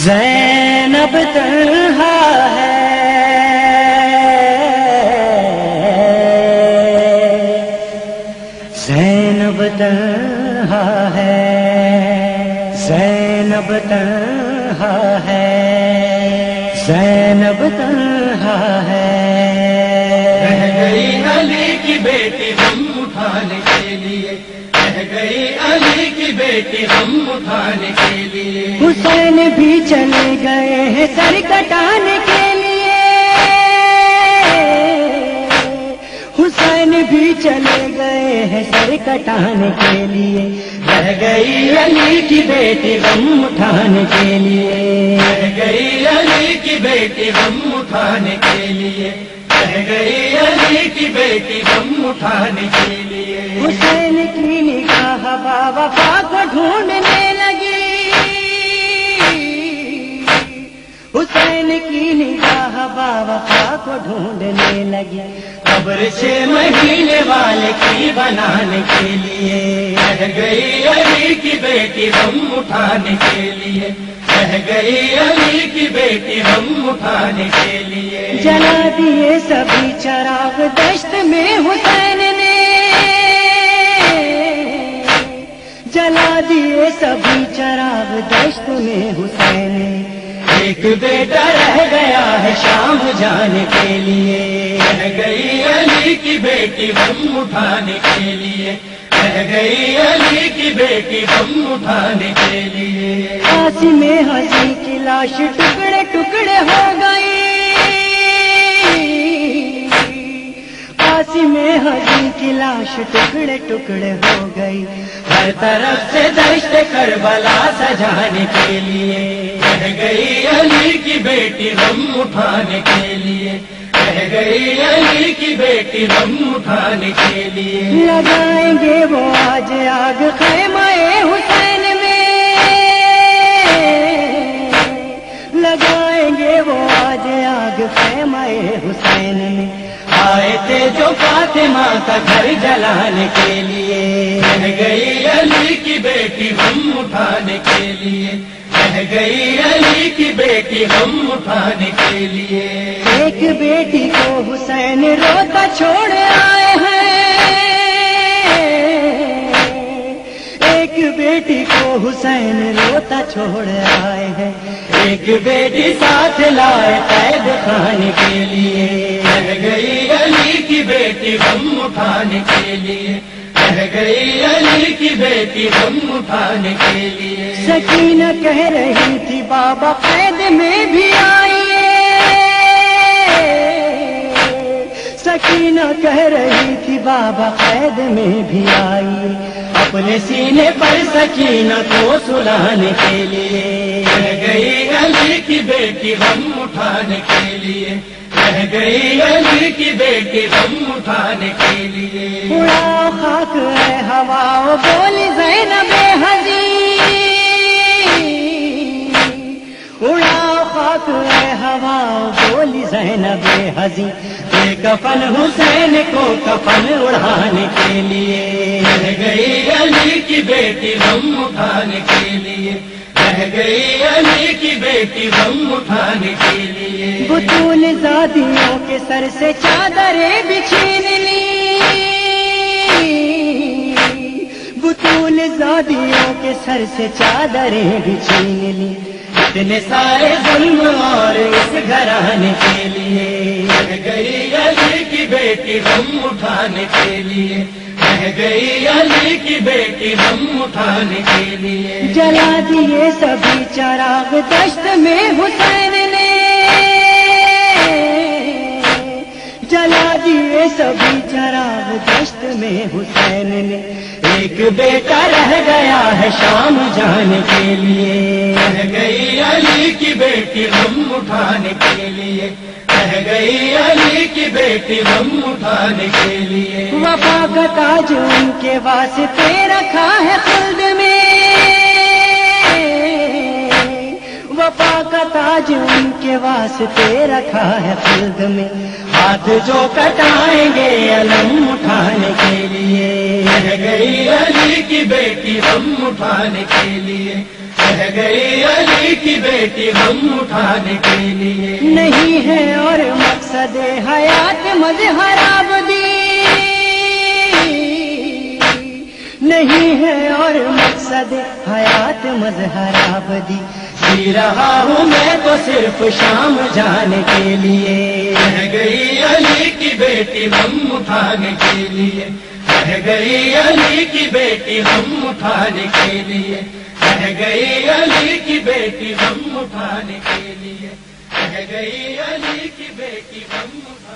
زینب تنہا ہے، زینب تنہا ہے، زینب تنہا ہے، زینب تنہا ہے۔ رہ گئی علی کی بیٹی ہم اٹھانے کے لیے، رہ گئی علی کی بیٹی ہم اٹھانے کے لیے۔ حسین بھی چلے گئے ہیں سر کٹانے کے لیے، حسین بھی چلے گئے ہیں سر کٹانے کے لیے۔ رہ گئی علی کی بیٹی غم اٹھانے کے لیے، رہ گئی علی کی بیٹی ہم اٹھانے کے لیے، رہ گئی علی کی بیٹی ہم اٹھانے کے لیے۔ حسین کی نگاہ با وفا کو ڈھونڈنے لگی، حسین کی نگاہ با وفا کو ڈھونڈنے لگی۔ قبر 6 مہینے والے کی بنانے کے لیے، رہ گئی علی کی بیٹی ہم اٹھانے کے لیے، رہ گئی علی کی بیٹی ہم اٹھانے کے لیے۔ جلا دیے سبھی چراغ دشت میں حسین نے، جلا دیے سبھی چراغ دشت میں حسین نے۔ ایک بیٹا رہ گیا ہے شام جانے کے لیے، رہ گئی علی کی بیٹی ہم اٹھانے کے لیے، رہ گئی علی کی بیٹی ہم اٹھانے کے لیے۔ قاسم حزین کی لاش ٹکڑے ٹکڑے ہو گئی، قاسم حزین کی لاش ٹکڑے ٹکڑے ہو گئی۔ ہر طرف سے دشت کربلا سجانے کے لیے، رہ گئی علی کی بیٹی ہم اٹھانے کے لیے، رہ گئی علی کی بیٹی ہم اٹھانے کے لیے۔ لگائیں گے وہ آج آگ خیمہ حسین میں، لگائیں گے وہ آج آگ خیمہ حسین میں۔ آئے تھے جو فاطمہ کا گھر جلانے کے لیے، رہ گئی علی کی بیٹی ہم اٹھانے کے لیے، رہ گئی علی کی بیٹی ہم اٹھانے کے لیے۔ ایک بیٹی کو حسین روتا چھوڑ آئے ہیں، ایک بیٹی کو حسین روتا چھوڑ آئے ہیں۔ ایک بیٹی ساتھ لائے قید خانے کے لیے، رہ گئی علی کی بیٹی ہم اٹھانے کے لیے، رہ گئی علی کی بیٹی ہم اٹھانے کے لیے۔ سکینہ کہہ رہی تھی بابا قید میں بھی آئیے، سکینہ کہہ رہی تھی بابا قید میں بھی آئیے۔ اپنے سینے پر سکینہ کو سلانے کے لیے، رہ گئی علی کی بیٹی ہم اٹھانے کے لیے، رہ گئی علی کی بیٹی ہم اٹھانے کے لیے۔ اڑاؤ خاک ہے ہوا بولی زینب حزین، اڑاؤ خاک ہے ہوا بولی زینب حزین۔ بے کفن حسین کو کفن اڑانے کے لیے، رہ گئی علی کی بیٹی ہم اٹھانے کے لیے، رہ گئی علی کی بیٹی ہم اٹھانے کے لیے۔ بطول زادیوں کے سر سے چادریں بھی چھین لی، بطول زادیوں کے سر سے چادریں بھی چھین لی۔ اتنے سارے ظلم اور اس گھرانے کے لیے، رہ گئی علی کی بیٹی ہم اٹھانے کے لیے، رہ گئی علی کی بیٹی ہم اٹھانے کے لیے۔ جلا دیے سبھی چراغ دشت میں حسین نے، جلا دیے سبھی چراغ دشت میں حسین نے۔ ایک بیٹا رہ گیا ہے شام جانے کے لیے، رہ گئی علی کی بیٹی ہم اٹھانے کے لیے، رہ گئی علی کی بیٹی ہم اٹھانے کے لیے۔ وفا کا تاج ان کے واسطے رکھا ہے خلد میں، وفا کا تاج ان کے واسطے رکھا ہے خلد میں۔ ہاتھ جو کٹائیں گے علم اٹھانے کے لیے، رہ گئی علی کی بیٹی ہم اٹھانے کے لیے، رہ رہ گئی علی کی بیٹی غم اٹھانے کے لیے. نہیں ہے اور مقصد حیات مظہر آبدی، نہیں ہے اور مقصد حیات مظہر آبدی، جی رہا ہوں میں تو صرف شام جانے کے لیے. رہ گئی علی کی بیٹی غم اٹھانے کے لیے. رہ گئی علی کی بیٹی غم اٹھانے کے لیے. رہ گئی علی کی بیٹی غم اٹھانے کے لیے. رہ گئی علی کی بیٹی غم اٹھانے